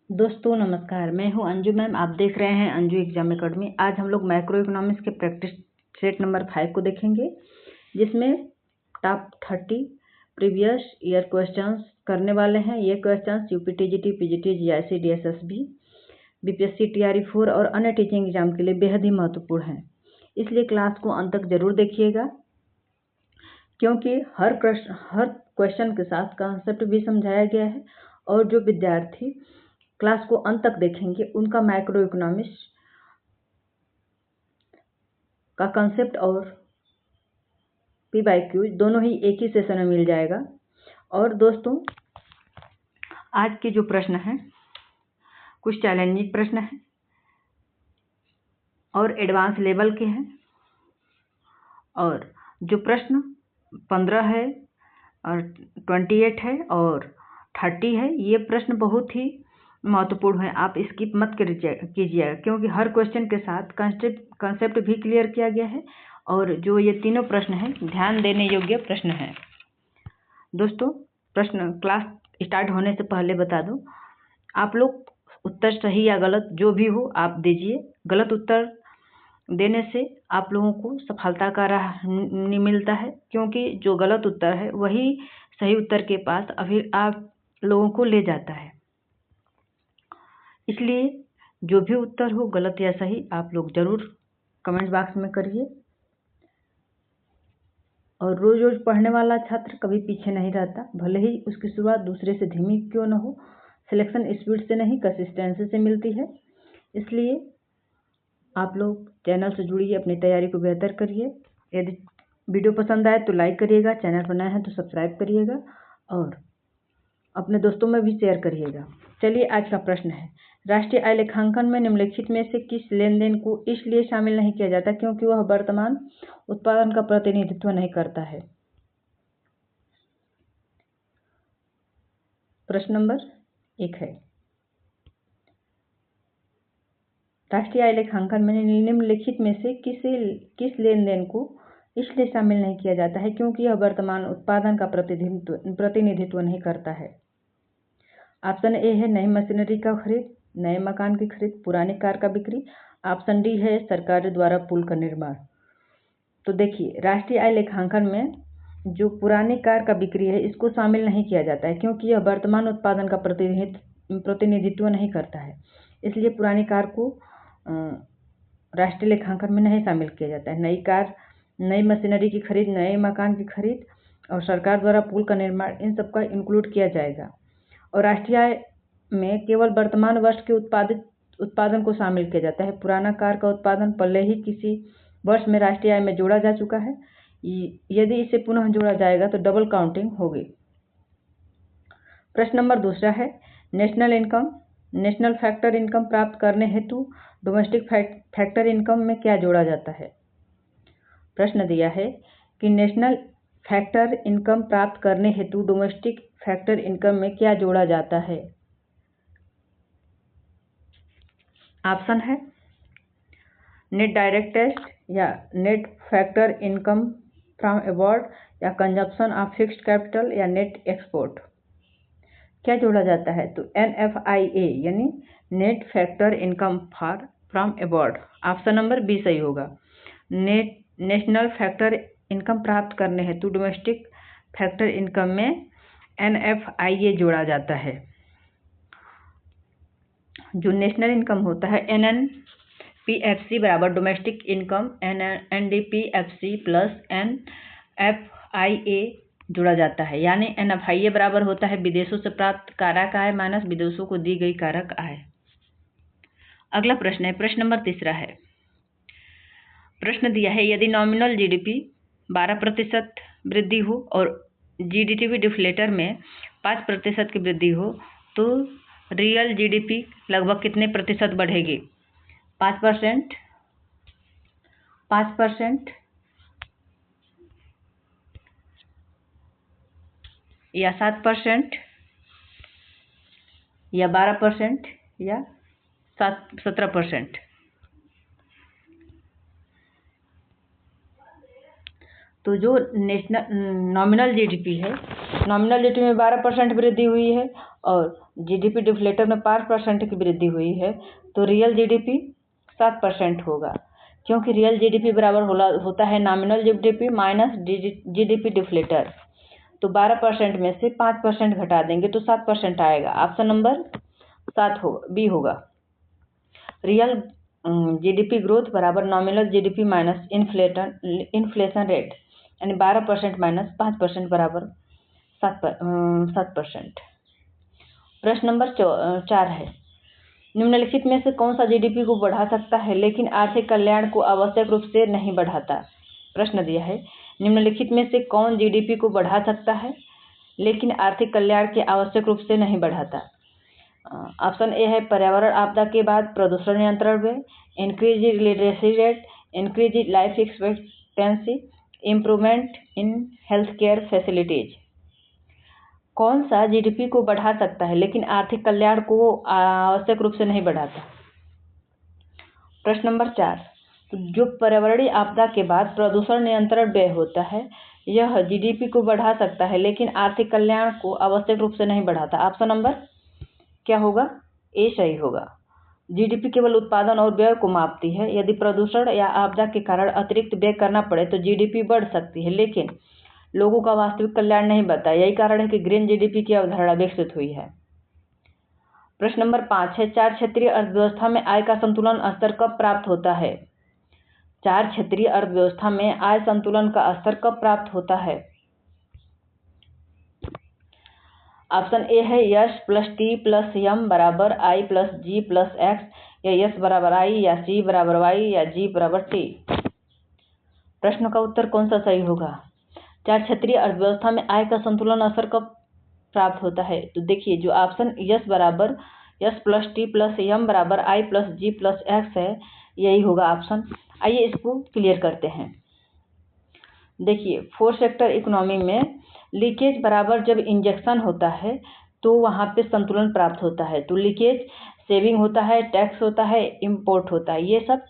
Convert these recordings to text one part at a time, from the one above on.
दोस्तों नमस्कार, मैं हूं अंजू मैम। आप देख रहे हैं अंजू एग्जाम अकेडमी। आज हम लोग माइक्रो इकोनॉमिक्स के प्रैक्टिस सेट नंबर 5 को देखेंगे, जिसमें टॉप 30 प्रीवियस ईयर क्वेश्चंस करने वाले हैं। ये questions UPTGT, PGT, GIC, DSSB, BPSC, TRE four और अन्य टीचिंग एग्जाम के लिए बेहद ही महत्वपूर्ण है। इसलिए क्लास को अंत तक जरूर देखिएगा, क्योंकि हर क्वेश्चन के साथ कॉन्सेप्ट भी समझाया गया है। और जो विद्यार्थी क्लास को अंत तक देखेंगे उनका माइक्रो इकोनॉमिक्स का कंसेप्ट और पी/क्यू दोनों ही एक ही सेशन में मिल जाएगा। और दोस्तों, आज के जो प्रश्न हैं कुछ चैलेंजिंग प्रश्न हैं और एडवांस लेवल के हैं। और जो प्रश्न 15 है और 28 है और 30 है, ये प्रश्न बहुत ही महत्वपूर्ण है। आप स्किप मत कीजिएगा, क्योंकि हर क्वेश्चन के साथ कंसेप्ट भी क्लियर किया गया है। और जो ये तीनों प्रश्न हैं ध्यान देने योग्य प्रश्न हैं। दोस्तों, प्रश्न क्लास स्टार्ट होने से पहले बता दूं, आप लोग उत्तर सही या गलत जो भी हो आप दीजिए। गलत उत्तर देने से आप लोगों को सफलता का राह नहीं मिलता है, क्योंकि जो गलत उत्तर है वही सही उत्तर के पास अभी आप लोगों को ले जाता है। इसलिए जो भी उत्तर हो, गलत या सही, आप लोग जरूर कमेंट बॉक्स में करिए। और रोज रोज पढ़ने वाला छात्र कभी पीछे नहीं रहता, भले ही उसकी शुरुआत दूसरे से धीमी क्यों न हो। सिलेक्शन स्पीड से नहीं, कंसिस्टेंसी से मिलती है। इसलिए आप लोग चैनल से जुड़िए, अपनी तैयारी को बेहतर करिए। यदि वीडियो पसंद आए तो लाइक करिएगा, चैनल पर नए हैं तो सब्सक्राइब करिएगा और अपने दोस्तों में भी शेयर करिएगा। चलिए, आज का प्रश्न है, राष्ट्रीय आय लेखांकन में निम्नलिखित में से किस लेन देन को इसलिए शामिल नहीं किया जाता क्योंकि वह वर्तमान उत्पादन का प्रतिनिधित्व नहीं करता है। प्रश्न नंबर 1 है, राष्ट्रीय आय लेखांकन में निम्नलिखित में से किस लेन देन को इसलिए शामिल नहीं किया जाता है क्योंकि यह वर्तमान उत्पादन का प्रतिनिधित्व नहीं करता है। ऑप्शन ए है नई मशीनरी का खरीद, नए मकान की खरीद, पुरानी कार का बिक्री। ऑप्शन डी है सरकार द्वारा पुल का निर्माण। तो देखिए, राष्ट्रीय आय लेखांकन में जो पुरानी कार का बिक्री है इसको शामिल नहीं किया जाता है, क्योंकि यह वर्तमान उत्पादन का प्रतिनिधित्व नहीं करता है। इसलिए पुरानी कार को राष्ट्रीय लेखांकन में नहीं शामिल किया जाता है। नई कार, नई मशीनरी की खरीद, नए मकान की खरीद और सरकार द्वारा पुल का निर्माण, इन सबका इंक्लूड किया जाएगा। और राष्ट्रीय आय में केवल वर्तमान वर्ष के उत्पादन को शामिल किया जाता है। पुराना कार का उत्पादन पहले ही किसी वर्ष में राष्ट्रीय आय में जोड़ा जा चुका है। यदि इसे पुनः जोड़ा जाएगा तो डबल काउंटिंग होगी। प्रश्न नंबर 2 है, नेशनल फैक्टर इनकम प्राप्त करने हेतु डोमेस्टिक फैक्टर इनकम में क्या जोड़ा जाता है। प्रश्न दिया है कि नेशनल फैक्टर इनकम प्राप्त करने हेतु डोमेस्टिक फैक्टर इनकम में क्या जोड़ा जाता है। ऑप्शन है नेट डायरेक्ट टैक्स या net factor income from abroad या कंजप्शन ऑफ फिक्स्ड कैपिटल या नेट एक्सपोर्ट। क्या जोड़ा जाता है? तो NFIA यानी net factor income from abroad. Option number B सही होगा। नेशनल फैक्टर इनकम प्राप्त करने हेतु डोमेस्टिक फैक्टर इनकम में NFIA जोड़ा जाता है। जो नेशनल इनकम होता है NNPFC बराबर domestic income NDPFC plus NFIA जोड़ा जाता है। यानी NFIA बराबर होता है विदेशों से प्राप्त कारक आय माइनस विदेशों को दी गई कारक आय। अगला प्रश्न है, प्रश्न नंबर 3 है। प्रश्न दिया है, यदि नॉमिनल GDP 12% वृद्धि हो और GDP डिफ्लेटर में 5% की वृद्धि हो तो रियल GDP लगभग कितने प्रतिशत बढ़ेगी? 5%, 5% या 7% या 12% या 17%। तो जो नॉमिनल जीडीपी है, नॉमिनल जीडीपी में 12% वृद्धि हुई है और जीडीपी डिफ्लेटर में 5% की वृद्धि हुई है, तो रियल जीडीपी 7% होगा, क्योंकि रियल जीडीपी बराबर होता है nominal GDP minus GDP deflator. तो 12% में से 5% घटा देंगे तो 7% आएगा। ऑप्शन नंबर 7 बी होगा। रियल जीडीपी ग्रोथ बराबर nominal GDP minus inflation rate, यानी 12% माइनस 5% बराबर 7%। प्रश्न नंबर 4 है, निम्नलिखित में से कौन सा जीडीपी को बढ़ा सकता है लेकिन आर्थिक कल्याण को आवश्यक रूप से नहीं बढ़ाता। प्रश्न दिया है, निम्नलिखित में से कौन जीडीपी को बढ़ा सकता है लेकिन आर्थिक कल्याण के आवश्यक रूप से नहीं बढ़ाता। ऑप्शन ए है पर्यावरण आपदा के बाद प्रदूषण नियंत्रण में, increase literacy rate, increase life expectancy, improvement in health care facilities. कौन सा जीडीपी को बढ़ा सकता है लेकिन आर्थिक कल्याण को आवश्यक रूप से नहीं बढ़ाता। प्रश्न नंबर 4, तो जो पर्यावरणीय आपदा के बाद प्रदूषण नियंत्रण व्यय होता है यह जीडीपी को बढ़ा सकता है लेकिन आर्थिक कल्याण को आवश्यक रूप से नहीं बढ़ाता। ऑप्शन नंबर क्या होगा, ए सही होगा। जीडीपी केवल उत्पादन और व्यय को मापती है। यदि प्रदूषण या आपदा के कारण अतिरिक्त व्यय करना पड़े तो जीडीपी बढ़ सकती है, लेकिन लोगों का वास्तविक कल्याण नहीं बढ़ता। यही कारण है कि ग्रीन जीडीपी की अवधारणा विकसित हुई है। प्रश्न नंबर 5 है, 4 क्षेत्रीय अर्थव्यवस्था में आय का संतुलन स्तर कब प्राप्त होता है। 4 क्षेत्रीय अर्थव्यवस्था में आय संतुलन का स्तर कब प्राप्त होता है। ऑप्शन ए है S plus T plus M बराबर I plus G plus X, या यस बराबर आई, या सी बराबर वाई, या जी बराबर टी। प्रश्न का उत्तर कौन सा सही होगा। 4 क्षेत्रीय अर्थव्यवस्था में आय का संतुलन स्तर कब प्राप्त होता है। तो देखिए जो ऑप्शन यस बराबर S plus T plus M बराबर I plus G plus X है, यही होगा ऑप्शन। आइए इसको क्लियर करते हैं। देखिए 4 सेक्टर इकोनॉमी में लीकेज बराबर जब इंजेक्शन होता है तो वहाँ पे संतुलन प्राप्त होता है। तो लीकेज सेविंग होता है, टैक्स होता है, इम्पोर्ट होता है, ये सब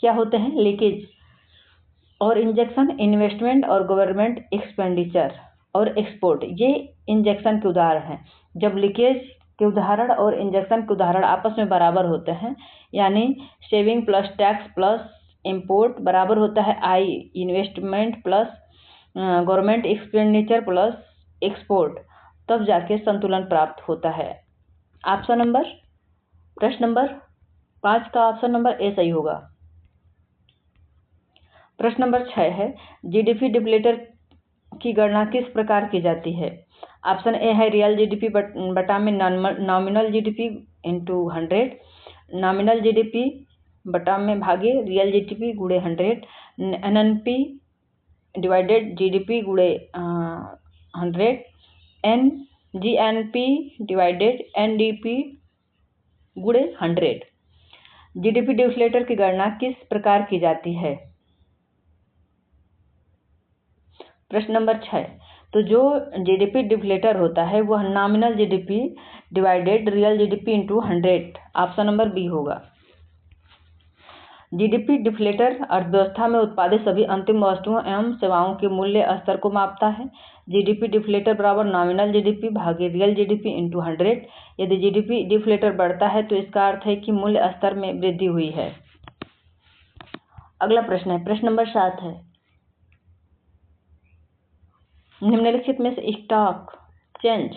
क्या होते हैं लीकेज। और इंजेक्शन इन्वेस्टमेंट और गवर्नमेंट एक्सपेंडिचर और एक्सपोर्ट, ये इंजेक्शन के उदाहरण हैं। जब लीकेज के उदाहरण और इंजेक्शन के उदाहरण आपस में बराबर होते हैं, यानी saving plus tax plus import बराबर होता है I, investment plus government expenditure plus export, तब जाके संतुलन प्राप्त होता है। ऑप्शन नंबर प्रश्न नंबर 5 का ऑप्शन नंबर ए सही होगा। प्रश्न नंबर 6 है, जीडीपी डिफ्लेटर की गणना किस प्रकार की जाती है। ऑप्शन ए है रियल जीडीपी बटा में nominal GDP into 100, nominal GDP बटा में भागे रियल जीडीपी गुणे 100, एनएनपी डिवाइडेड जीडीपी गुणे 100, जीएनपी डिवाइडेड एनडीपी गुणे 100। जीडीपी डिफ्लेटर की गणना किस प्रकार की जाती है। प्रश्न नंबर 6, तो जो जीडीपी डिफ्लेटर होता है वह nominal GDP divided real GDP into 100, option number B होगा। जीडीपी डिफ्लेटर अर्थव्यवस्था में उत्पादित सभी अंतिम वस्तुओं एवं सेवाओं के मूल्य स्तर को मापता है। जीडीपी डिफ्लेटर बराबर नॉमिनल जीडीपी भागे रियल जीडीपी इंटू 100। यदि जीडीपी डिफ्लेटर बढ़ता है तो इसका अर्थ है कि मूल्य स्तर में वृद्धि हुई है। अगला प्रश्न है, प्रश्न नंबर 7 है, निम्नलिखित में से स्टॉक चेंज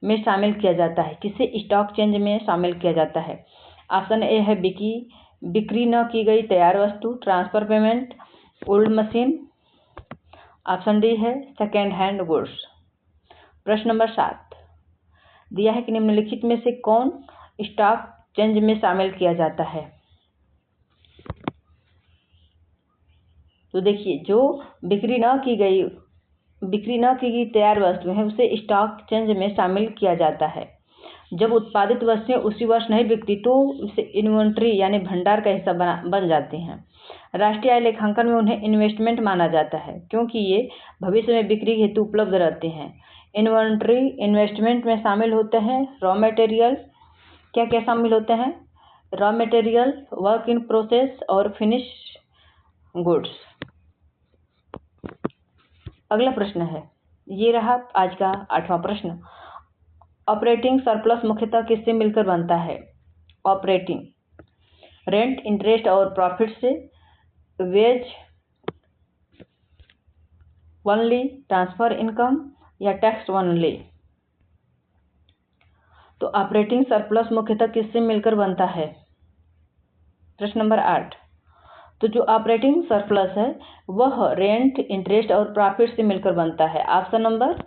में शामिल किया जाता है। किसे स्टॉक चेंज में शामिल किया जाता है। ऑप्शन ए है बिक्री न की गई तैयार वस्तु, transfer payment, old machine. Option D है सेकेंड हैंड गुड्स। प्रश्न नंबर 7 दिया है कि निम्नलिखित में से कौन स्टॉक चेंज में शामिल किया जाता है। तो देखिए जो बिक्री न की गई तैयार वस्तु है उसे स्टॉक चेंज में शामिल किया जाता है। जब उत्पादित वस्तुएं उसी वर्ष नहीं बिकती तो उसे इन्वेंट्री यानी भंडार का हिस्सा बन जाती हैं। राष्ट्रीय आय लेखांकन में उन्हें इन्वेस्टमेंट माना जाता है क्योंकि ये भविष्य में बिक्री हेतु उपलब्ध रहते हैं। इन्वेंट्री इन्वेस्टमेंट में शामिल होते हैं रॉ मटेरियल, क्या क्या शामिल होते हैं, raw material, work in process और फिनिश गुड्स। अगला प्रश्न है, ये रहा आज का 8वां प्रश्न। ऑपरेटिंग सरप्लस मुख्यतः किससे मिलकर बनता है? ऑपरेटिंग रेंट, इंटरेस्ट और प्रॉफिट से, वेज ओनली, ट्रांसफर इनकम या टैक्स ओनली। तो ऑपरेटिंग सरप्लस मुख्यतः किससे मिलकर बनता है? प्रश्न नंबर 8। तो जो ऑपरेटिंग सरप्लस है वह रेंट, इंटरेस्ट और प्रॉफिट से मिलकर बनता है। ऑप्शन नंबर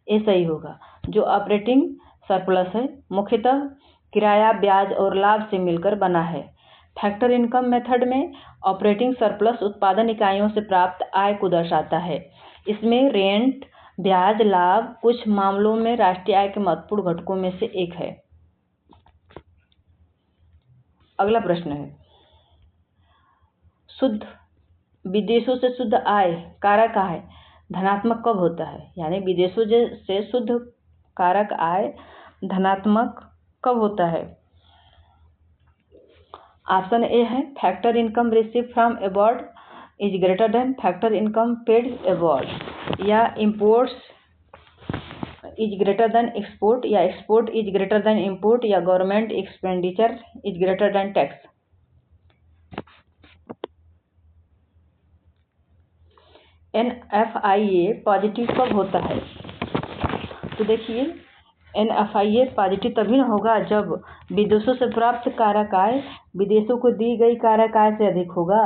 ए सही होगा। जो ऑपरेटिंग सरप्लस है मुख्यतः किराया, ब्याज और लाभ से मिलकर बना है। फैक्टर इनकम मेथड में ऑपरेटिंग सरप्लस उत्पादन इकाइयों से प्राप्त आय को दर्शाता है। इसमें रेंट, ब्याज, लाभ कुछ मामलों में राष्ट्रीय आय के महत्वपूर्ण घटकों में से एक है। अगला प्रश्न है, शुद्ध विदेशों से शुद्ध आय कारक आय धनात्मक कब होता है? यानी विदेशों से शुद्ध कारक आय धनात्मक कब होता है? ऑप्शन ए है, factor income receive from abroad is greater than factor income paid abroad, या imports is greater than export, या export is greater than import, या government expenditure is greater than tax. NFIA positive कब होता है? तो देखिए, NFIA positive तभी होगा जब विदेशों से प्राप्त कारक आय विदेशों को दी गई कारक आय से अधिक होगा।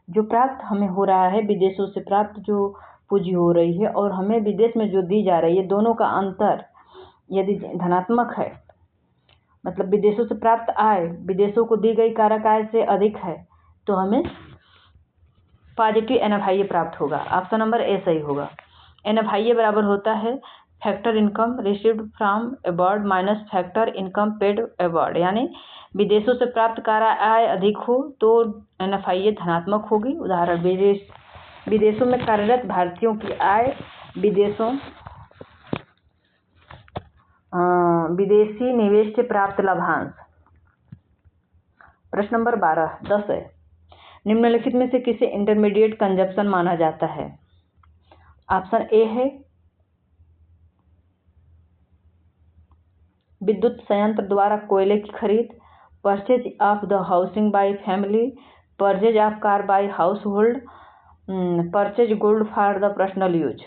जो प्राप्त हमें हो रहा है, विदेशों से प्राप्त जो पूंजी हो रही है और हमें विदेश में जो दी जा रही है, दोनों का अंतर यदि धनात्मक है, मतलब विदेशों से प्राप्त आय विदेशों को दी गई कारक आय से अधिक है, तो हमें पॉजिटिव NFIA प्राप्त होगा। ऑप्शन नंबर ए सही होगा। NFIA बराबर होता है factor income received from abroad minus factor income paid abroad. यानी विदेशों से प्राप्त कारक आय अधिक हो तो NFIA धनात्मक होगी। उदाहरण, विदेशों में कार्यरत भारतीयों की आय विदेशी निवेश से प्राप्त लाभांश। प्रश्न नंबर 10 है, निम्नलिखित में से किसे इंटरमीडिएट कंजप्शन माना जाता है? ऑप्शन ए है, विद्युत संयंत्र द्वारा कोयले की खरीद, purchase of the housing by family, purchase of car by household, purchase gold for the personal use.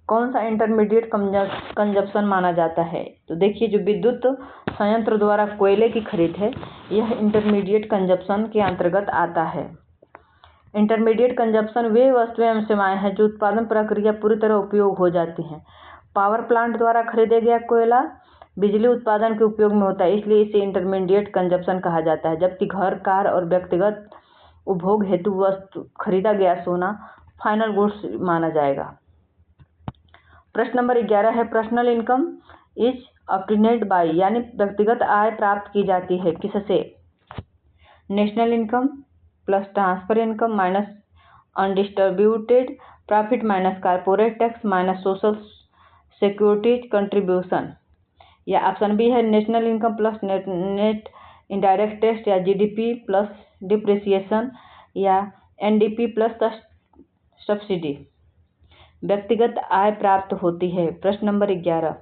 कौन सा इंटरमीडिएट कंजप्शन माना जाता है? तो देखिए, जो विद्युत संयंत्र द्वारा कोयले की खरीद है यह इंटरमीडिएट कंजप्शन के अंतर्गत आता है। इंटरमीडिएट कंजप्शन वे वस्तुएं एवं सेवाएं हैं जो उत्पादन प्रक्रिया पूरी तरह उपयोग हो जाती हैं। पावर प्लांट द्वारा खरीदे गया कोयला बिजली उत्पादन के उपयोग में होता है, इसलिए इसे इंटरमीडिएट कंजप्शन कहा जाता है। जबकि घर, कार और व्यक्तिगत उपभोग हेतु वस्तु खरीदा गया सोना फाइनल गुड्स माना जाएगा। प्रश्न नंबर 11 है, personal income is obtained by, यानी व्यक्तिगत आय प्राप्त की जाती है किससे? National income plus transfer income minus undistributed profit minus corporate tax minus social security contribution, या ऑप्शन बी है, national income plus net indirect tax, या GDP प्लस डिप्रिसिएशन, या NDP प्लस सब्सिडी। व्यक्तिगत आय प्राप्त होती है। प्रश्न नंबर 11,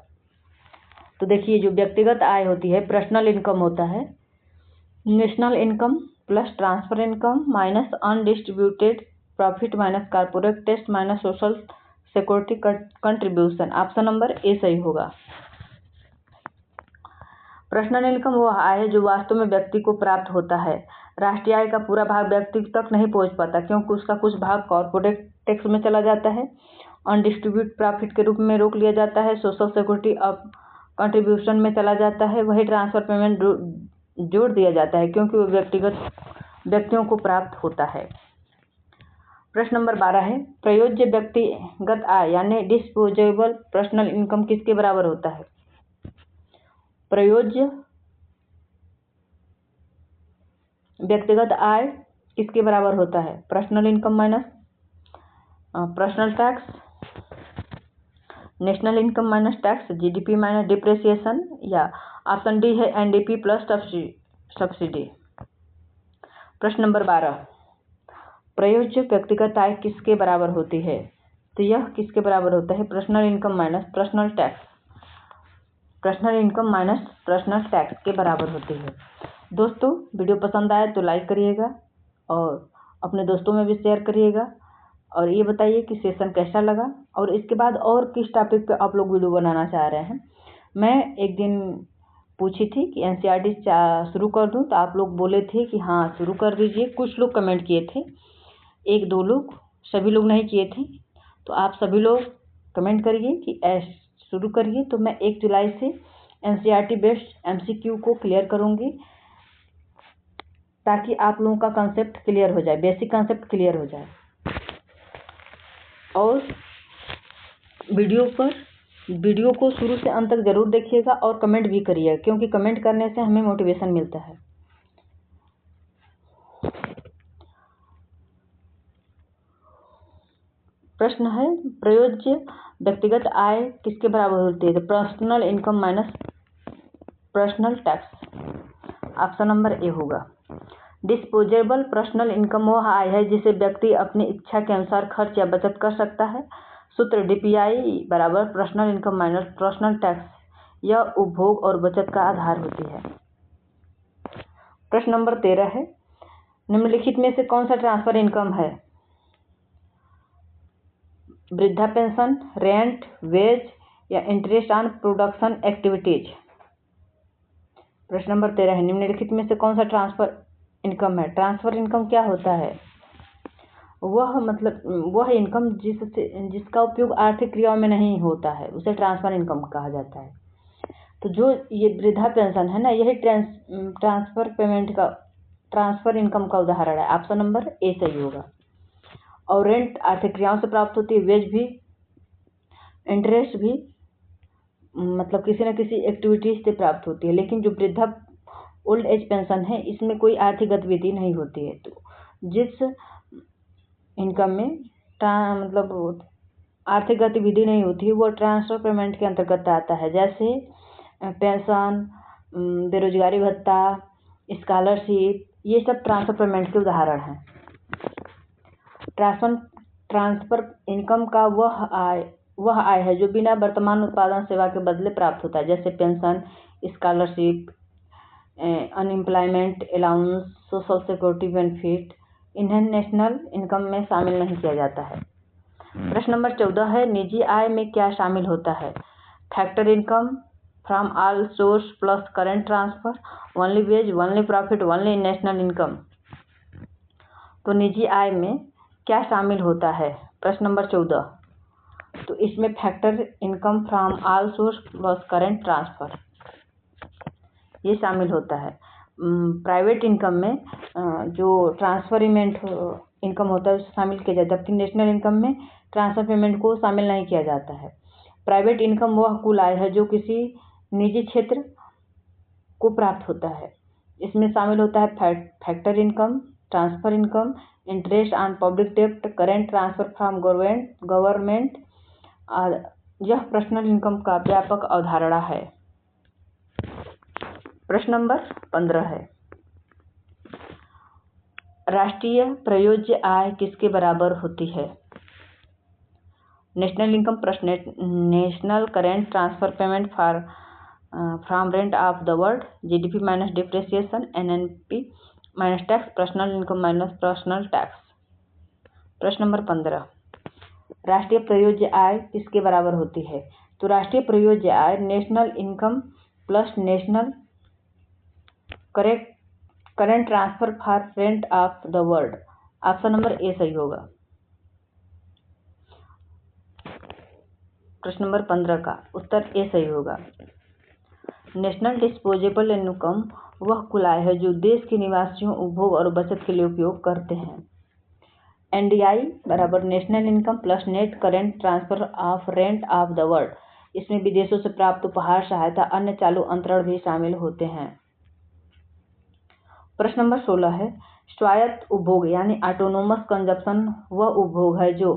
तो देखिए, जो व्यक्तिगत आय होती है पर्सनल इनकम होता है national income plus transfer income minus undistributed profit minus corporate tax minus social security contribution. Option number A सही होगा। पर्सनल इनकम वह आय है जो वास्तव में व्यक्ति को प्राप्त होता है। राष्ट्रीय आय का पूरा भाग व्यक्ति तक नहीं पहुंच पाता क्योंकि उसका कुछ भाग कॉर्पोरेट टैक्स में चला जाता है, अनडिस्ट्रीब्यूटेड प्रॉफिट के रूप में रोक लिया जाता है, सोशल सिक्योरिटी कंट्रीब्यूशन में चला जाता है, वही ट्रांसफर पेमेंट जोड़ दिया जाता है क्योंकि वो व्यक्तियों को प्राप्त होता है। प्रश्न नंबर 12 है, प्रयोज्य व्यक्तिगत आय यानी डिस्पोजेबल पर्सनल इनकम किसके बराबर होता है? प्रयोज्य व्यक्तिगत आय किसके बराबर होता है? Personal income minus personal tax, national income minus tax, GDP minus depreciation, या ऑप्शन डी है NDP प्लस सब्सिडी। प्रश्न नंबर 12, प्रयोज्य व्यक्तिगत आय किसके बराबर होती है? तो यह किसके बराबर होता है? Personal income minus personal tax. Personal income minus personal tax के बराबर होती है। दोस्तों, वीडियो पसंद आए तो लाइक करिएगा और अपने दोस्तों में भी शेयर करिएगा और ये बताइए कि सेशन कैसा लगा और इसके बाद और किस टॉपिक पे आप लोग वीडियो बनाना चाह रहे हैं। मैं एक दिन पूछी थी कि एनसीईआरटी शुरू कर दूं, तो आप लोग बोले थे कि हाँ शुरू कर दीजिए। कुछ लोग कमेंट किए थे, 1-2 लोग, सभी लोग नहीं किए थे। तो आप सभी लोग कमेंट करिए कि शुरू करिए। तो मैं 1 जुलाई से एनसीईआरटी बेस्ड एमसीक्यू को क्लियर करूँगी ताकि आप लोगों का कंसेप्ट क्लियर हो जाए, बेसिक कंसेप्ट क्लियर हो जाए। और वीडियो को शुरू से अंत तक ज़रूर देखिएगा और कमेंट भी करिएगा, क्योंकि कमेंट करने से हमें मोटिवेशन मिलता है। प्रश्न है, प्रयोज्य व्यक्तिगत आय किसके बराबर होती है? तो personal income minus personal tax. Option number A होगा। डिस्पोजेबल पर्सनल इनकम वह आय है जिसे व्यक्ति अपनी इच्छा के अनुसार खर्च या बचत कर सकता है। सूत्र डीपीआई बराबर personal income minus personal tax. यह उपभोग और बचत का आधार होती है। प्रश्न नंबर 13 है, निम्नलिखित में से कौन सा ट्रांसफर इनकम है? वृद्धा पेंशन, रेंट, वेज या इंटरेस्ट ऑन प्रोडक्शन एक्टिविटीज। प्रश्न नंबर 13 है, निम्नलिखित में से कौन सा ट्रांसफर इनकम है? ट्रांसफर इनकम क्या होता है? वह इनकम जिसका उपयोग आर्थिक क्रियाओं में नहीं होता है उसे ट्रांसफर इनकम कहा जाता है। तो जो ये वृद्धा पेंशन है ना, यही ट्रांसफर इनकम का उदाहरण है। ऑप्शन नंबर ए सही होगा। और रेंट आर्थिक क्रियाओं से प्राप्त होती है, वेज भी, इंटरेस्ट भी मतलब किसी न किसी एक्टिविटीज से प्राप्त होती है। लेकिन जो वृद्धा ओल्ड एज पेंशन है इसमें कोई आर्थिक गतिविधि नहीं होती है। तो जिस इनकम में आर्थिक गतिविधि नहीं होती है वो ट्रांसफर पेमेंट के अंतर्गत आता है। जैसे पेंशन, बेरोजगारी भत्ता, स्कॉलरशिप, ये सब ट्रांसफर पेमेंट के उदाहरण हैं। ट्रांसफर इनकम का वह आय है जो बिना वर्तमान उत्पादन सेवा के बदले प्राप्त होता है। जैसे pension, scholarship, unemployment allowance, social security benefit, इन्हें नेशनल इनकम में शामिल नहीं किया जाता है। प्रश्न नंबर 14 है, निजी आय में क्या शामिल होता है? Factor income from all source plus current transfer, only wage, only profit, only national income. तो निजी आय में क्या शामिल होता है? प्रश्न नंबर 14, तो इसमें factor income from all source plus current transfer ये शामिल होता है। प्राइवेट इनकम में जो ट्रांसफर इनकम होता है उसे शामिल किया जाता है, जबकि नेशनल इनकम में ट्रांसफर पेमेंट को शामिल नहीं किया जाता है। प्राइवेट इनकम वह कुल आय है जो किसी निजी क्षेत्र को प्राप्त होता है। इसमें शामिल होता है factor income, transfer income, interest on public डेब्ट, करेंट ट्रांसफर फ्रॉम गवर्नमेंट। और यह पर्सनल इनकम का व्यापक अवधारणा है। प्रश्न नंबर 15 है, राष्ट्रीय प्रयोज्य आय किसके बराबर होती है? National income plus national current transfer payment from rent of the world, GDP minus depreciation, NNP minus tax, personal income minus personal tax. प्रश्न नंबर 15, राष्ट्रीय प्रयोज्य आय किसके बराबर होती है? तो राष्ट्रीय प्रयोज्य आय national income plus national current transfer for rent of the world. Option number A सही होगा। प्रश्न नंबर 15 का उत्तर ए सही होगा। नेशनल डिस्पोजेबल इनकम वह कुल आय है जो देश के निवासियों उपभोग और बचत के लिए उपयोग करते हैं। एनडीआई बराबर national income plus net current transfer of rent of the world. इसमें विदेशों से प्राप्त उपहार, सहायता, अन्य चालू अंतरण भी शामिल होते हैं। प्रश्न नंबर 16 है, स्वायत्त उपभोग यानी ऑटोनोमस कंजप्शन वह उपभोग है जो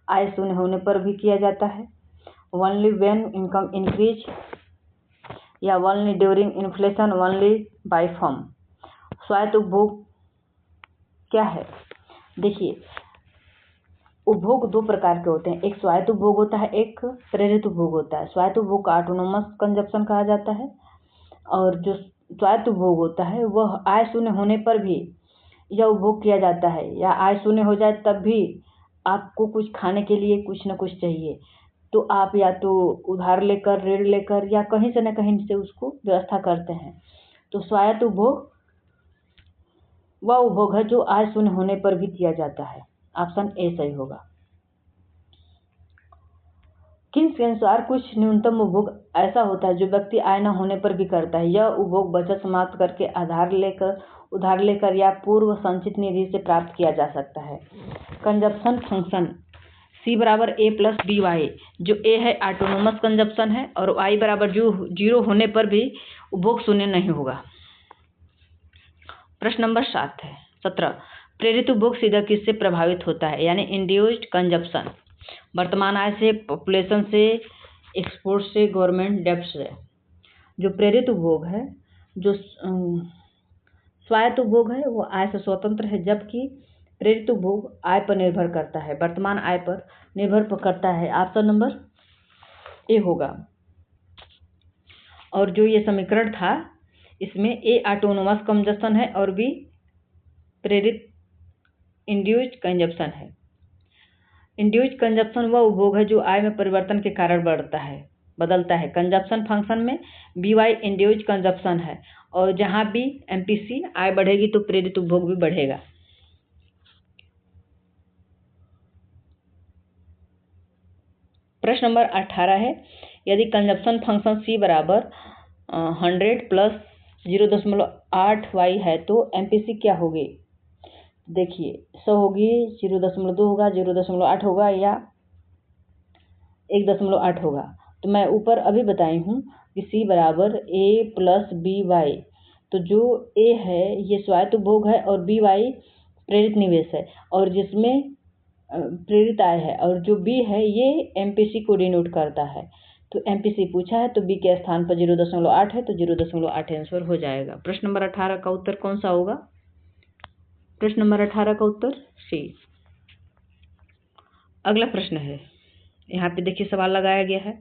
आय शून्य होने पर भी किया जाता है। ओनली व्हेन इनकम इंक्रीज या only during inflation, only by firm. स्वायत्त उपभोग क्या है? देखिए, उपभोग दो प्रकार के होते हैं, एक स्वायत्त उपभोग होता है, एक प्रेरित उपभोग होता है। स्वायत्त उपभोग का ऑटोनोमस कंजप्शन कहा जाता है, और जो स्वायत्त उपभोग होता है वह आय शून्य होने पर भी यह उपभोग किया जाता है, या आय शून्य हो जाए तब भी आपको कुछ खाने के लिए कुछ न कुछ चाहिए, तो आप या तो उधार लेकर, ऋण लेकर, या कहीं से न कहीं से उसको व्यवस्था करते हैं। तो स्वायत्त उपभोग वह उपभोग है जो आय शून्य होने पर भी किया जाता है। ऑप्शन ए सही होगा। किन्स के अनुसार कुछ न्यूनतम उपभोग ऐसा होता है जो व्यक्ति आय न होने पर भी करता है। यह उपभोग बचत समाप्त करके उधार लेकर या पूर्व संचित निधि से प्राप्त किया जा सकता है। कंजप्शन फंक्शन C बराबर A प्लस BY, जो A है ऑटोनोमस कंजप्शन है, और Y बराबर 0 होने पर भी उपभोग शून्य नहीं होगा। प्रश्न नंबर 17, प्रेरित उपभोग सीधा किससे प्रभावित होता है, यानी इंड्यूस्ड कंजप्शन। वर्तमान आय से, पॉपुलेशन से, एक्सपोर्ट से, गवर्नमेंट डेब्ट से। जो प्रेरित उपभोग है, जो स्वायत्त उपभोग है, वो आय से स्वतंत्र है, जबकि प्रेरित उपभोग आय पर निर्भर करता है, वर्तमान आय पर निर्भर करता है। ऑप्शन नंबर ए होगा। और जो ये समीकरण था, इसमें ए ऑटोनोमस कंजप्शन है और बी प्रेरित इंड्यूस्ड कंजप्शन है। इंड्यूस्ड कंजप्शन वह उपभोग है जो आय में परिवर्तन के कारण बदलता है। कंजप्शन फंक्शन में BY इंड्यूस्ड कंजप्शन है, और जहां भी MPC आय बढ़ेगी तो प्रेरित उपभोग भी बढ़ेगा। प्रश्न नंबर 18 है, यदि कंजप्शन फंक्शन C बराबर 100 प्लस 0.8Y है तो MPC क्या होगी। देखिए 100 होगी, 0.2 होगा, 0.8 होगा, या 1.8 होगा। तो मैं ऊपर अभी बताई हूँ कि C बराबर A प्लस BY, तो जो A है ये स्वायत्त उपभोग है और BY प्रेरित निवेश है, और जिसमें प्रेरित आय है, और जो B है ये MPC को डिनोट करता है। तो MPC पूछा है तो B के स्थान पर 0.8 है, तो 0.8 आंसर हो जाएगा। प्रश्न नंबर 18 का उत्तर कौन सा होगा। प्रश्न नंबर 18 का उत्तर C। अगला प्रश्न है, यहाँ पे देखिए सवाल लगाया गया है,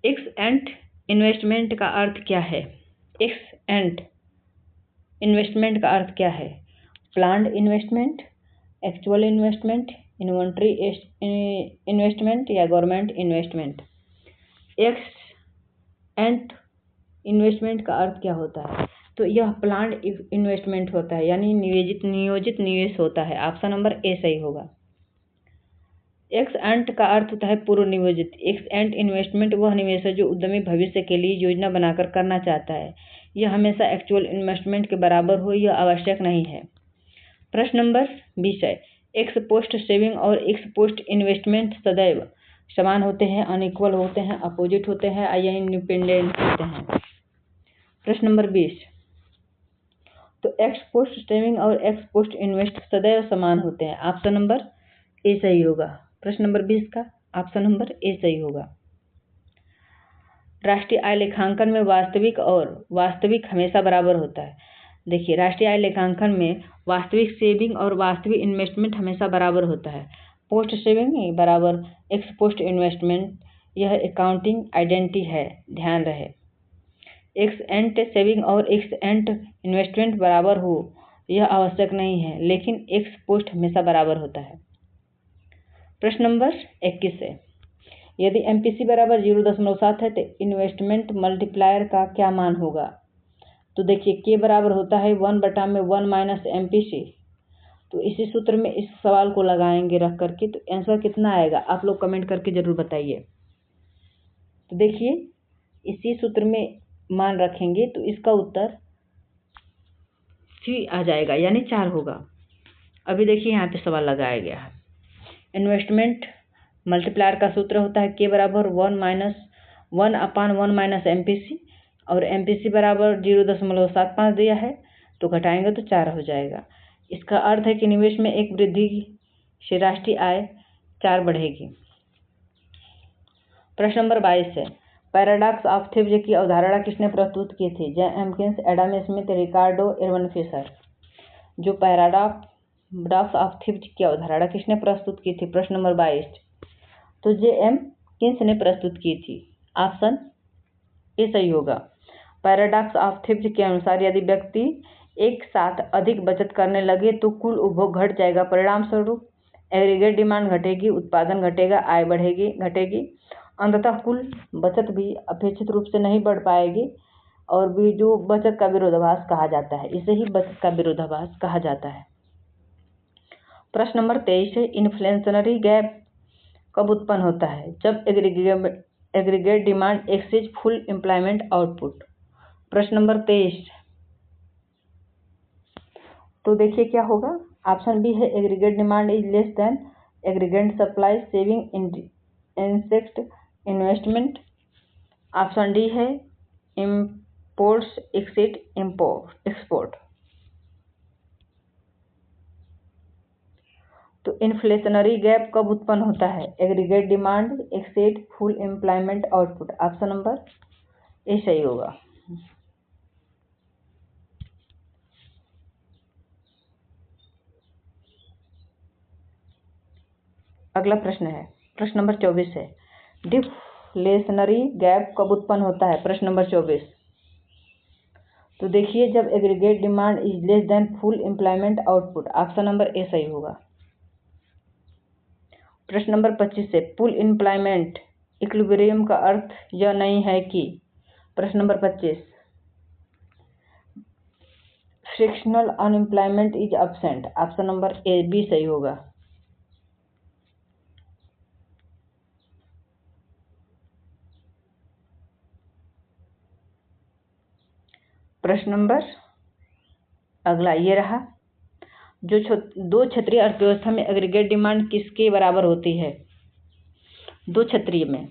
एक्स एंड इन्वेस्टमेंट का अर्थ क्या है। एक्स एंड इन्वेस्टमेंट का अर्थ क्या है। Planned investment, actual investment, inventory investment, या government investment. Ex ante investment का अर्थ क्या होता है, तो यह प्लान्ड इन्वेस्टमेंट होता है, यानी नियोजित निवेश होता है। ऑप्शन नंबर ए सही होगा। एक्स एंड का अर्थ होता है पूर्व नियोजित। एक्स एंड इन्वेस्टमेंट वह निवेश है जो उद्यमी भविष्य के लिए योजना बनाकर करना चाहता है। यह हमेशा एक्चुअल इन्वेस्टमेंट के बराबर हो, यह आवश्यक नहीं है। प्रश्न नंबर 20 है, एक्स पोस्ट सेविंग और एक्स पोस्ट इन्वेस्टमेंट सदैव समान होते हैं, अनइक्वल होते हैं, अपोजिट होते हैं, या इंडिपेंडेंट होते हैं। प्रश्न नंबर 20, तो एक्स पोस्ट सेविंग और एक्स पोस्ट इन्वेस्ट सदैव समान होते हैं। ऑप्शन नंबर ए सही होगा। प्रश्न नंबर 20 का ऑप्शन नंबर ए सही होगा। राष्ट्रीय आय लेखांकन में वास्तविक हमेशा बराबर होता है। देखिए राष्ट्रीय आय लेखांकन में वास्तविक सेविंग और वास्तविक इन्वेस्टमेंट हमेशा बराबर होता है। पोस्ट सेविंग बराबर एक्स पोस्ट इन्वेस्टमेंट, यह अकाउंटिंग आइडेंटिटी है, ध्यान रहे। एक्स एंड सेविंग और एक्स एंड इन्वेस्टमेंट बराबर हो यह आवश्यक नहीं है, लेकिन एक्स पोस्ट हमेशा बराबर होता है। प्रश्न नंबर 21 है, यदि MPC बराबर 0.7 है तो इन्वेस्टमेंट मल्टीप्लायर का क्या मान होगा। तो देखिए K बराबर होता है 1/1 माइनस MPC। तो इसी सूत्र में इस सवाल को लगाएंगे रख करके, तो आंसर कितना आएगा आप लोग कमेंट करके जरूर बताइए। तो देखिए इसी सूत्र में मान रखेंगे तो इसका उत्तर C आ जाएगा, यानी 4 होगा। अभी देखिए यहाँ पे सवाल लगाया गया है, इन्वेस्टमेंट मल्टीप्लायर का सूत्र होता है K बराबर 1/1 माइनस MPC, और MPC बराबर 0.75 दिया है, तो घटाएंगे तो 4 हो जाएगा। इसका अर्थ है कि निवेश में एक वृद्धि से राष्ट्रीय आय 4 बढ़ेगी। प्रश्न नंबर 22 है, पैराडॉक्स ऑफ थेब्स की अवधारणा किसने प्रस्तुत की थी। J. M. Keynes, Adam Smith, Ricardo Irving Fisher. जो पैराडॉक्स पैराडॉक्स ऑफ थीव्स की अवधारणा किसने प्रस्तुत की थी? प्रश्न नंबर 22। तो J.M. किन्स ने प्रस्तुत की थी? ऑप्शन ए सही होगा। पैराडॉक्स ऑफ थीव्स के अनुसार यदि व्यक्ति एक साथ अधिक बचत करने लगे तो कुल उपभोग घट जाएगा। परिणाम स्वरूप एग्रीगेट डिमांड घटेगी, उत्पादन घटेगा, आय बढ़ेगी घटेगी, अंततः कुल बचत भी अपेक्षित रूप से नहीं बढ़ पाएगी और भी जो बचत का विरोधाभास कहा जाता है, इसे ही बचत का विरोधाभास कहा जाता है। प्रश्न नंबर 23 है, इन्फ्लेशनरी गैप कब उत्पन्न होता है? जब aggregate demand exceeds full employment output. प्रश्न नंबर 23। तो देखिए क्या होगा। ऑप्शन बी है aggregate demand is less than aggregate supply saving insect investment. Option D है इम्पोर्ट्स एक्सीड एक्सपोर्ट। तो इन्फ्लेशनरी गैप कब उत्पन्न होता है? Aggregate demand exceed full employment output. Option number A सही होगा। अगला प्रश्न है, प्रश्न नंबर 24 है, डिफ्लेशनरी गैप कब उत्पन्न होता है? प्रश्न नंबर 24। तो देखिए जब aggregate demand is less then full employment output. Option number A सही होगा। प्रश्न नंबर 25 से फुल एम्प्लॉयमेंट इक्विलिब्रियम का अर्थ यह नहीं है कि। प्रश्न number 25 frictional unemployment is absent. Option number A B सही होगा। प्रश्न नंबर अगला ये रहा, जो दो क्षेत्रीय अर्थव्यवस्था में एग्रीगेट डिमांड किसके बराबर होती है? दो क्षेत्रीय में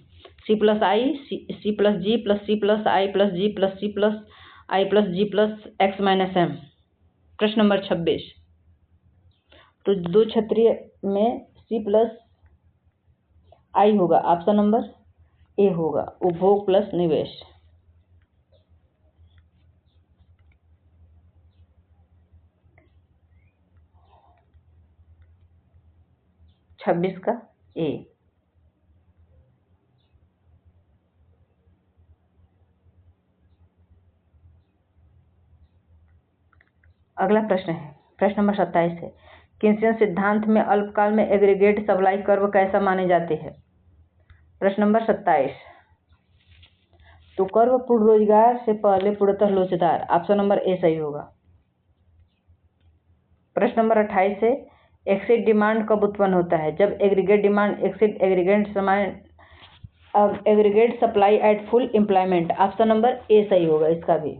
C प्लस आई, C plus G plus C plus आई plus G plus C plus आई plus G plus x minus M. प्रश्न नंबर 26। तो दो क्षेत्रीय में C प्लस आई होगा। ऑप्शन नंबर ए होगा, उपभोग प्लस निवेश। 26 का ए। अगला प्रश्न है, प्रश्न नंबर 27 है, किन्सियन सिद्धांत में अल्पकाल में एग्रीगेट सप्लाई कर्व कैसा माने जाते हैं? प्रश्न नंबर 27। तो कर्व पूर्ण रोजगार से पहले पूर्णतः लोचदार। ऑप्शन नंबर ए सही होगा। प्रश्न नंबर 28 है, एक्सीड डिमांड कब उत्पन्न होता है? जब aggregate demand exceed aggregate supply at full employment. Option number A सही होगा इसका भी।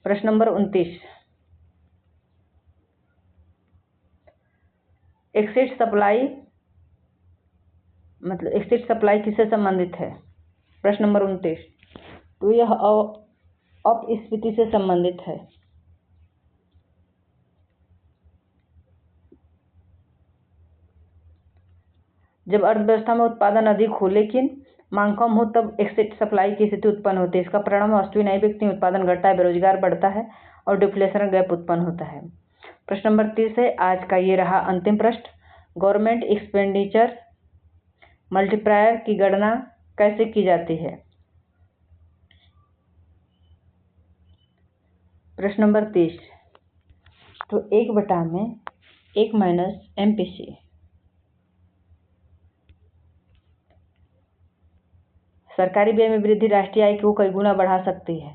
प्रश्न नंबर 29, एक्सीड सप्लाई मतलब एक्सीड सप्लाई किससे संबंधित है? प्रश्न नंबर 29। तो यह अपस्फीति से संबंधित है। जब अर्थव्यवस्था में उत्पादन अधिक हो लेकिन मांग कम हो तब एक्सीड सप्लाई की स्थिति उत्पन्न होती है। इसका परिणाम वस्तुएं नहीं बिकती, उत्पादन घटता है, बेरोजगार बढ़ता है और डिफ्लेशन गैप उत्पन्न होता है। प्रश्न नंबर 30 है, आज का ये रहा अंतिम प्रश्न। गवर्नमेंट एक्सपेंडिचर मल्टीप्लायर की गणना कैसे की जाती है? प्रश्न नंबर 30। तो 1/1 माइनस MPC। सरकारी व्यय में वृद्धि राष्ट्रीय आय को कई गुना बढ़ा सकती है।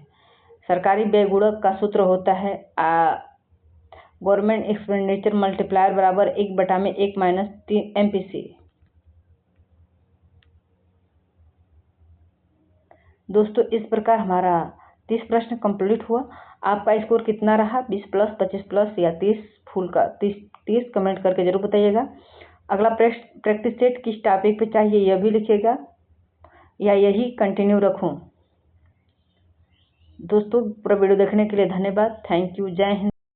सरकारी व्यय गुणक का सूत्र होता है गवर्नमेंट एक्सपेंडिचर मल्टीप्लायर बराबर 1/1 माइनस MPC। दोस्तों इस प्रकार हमारा 30 प्रश्न कंप्लीट हुआ। आपका स्कोर कितना रहा? 20 प्लस, 25 प्लस या 30 फुल का 30 कमेंट करके जरूर बताइएगा। अगला प्रैक्टिस सेट किस टॉपिक पे चाहिए यह भी लिखिएगा या यही कंटिन्यू रखूं। दोस्तों पूरा वीडियो देखने के लिए धन्यवाद। Thank you. जय हिंद।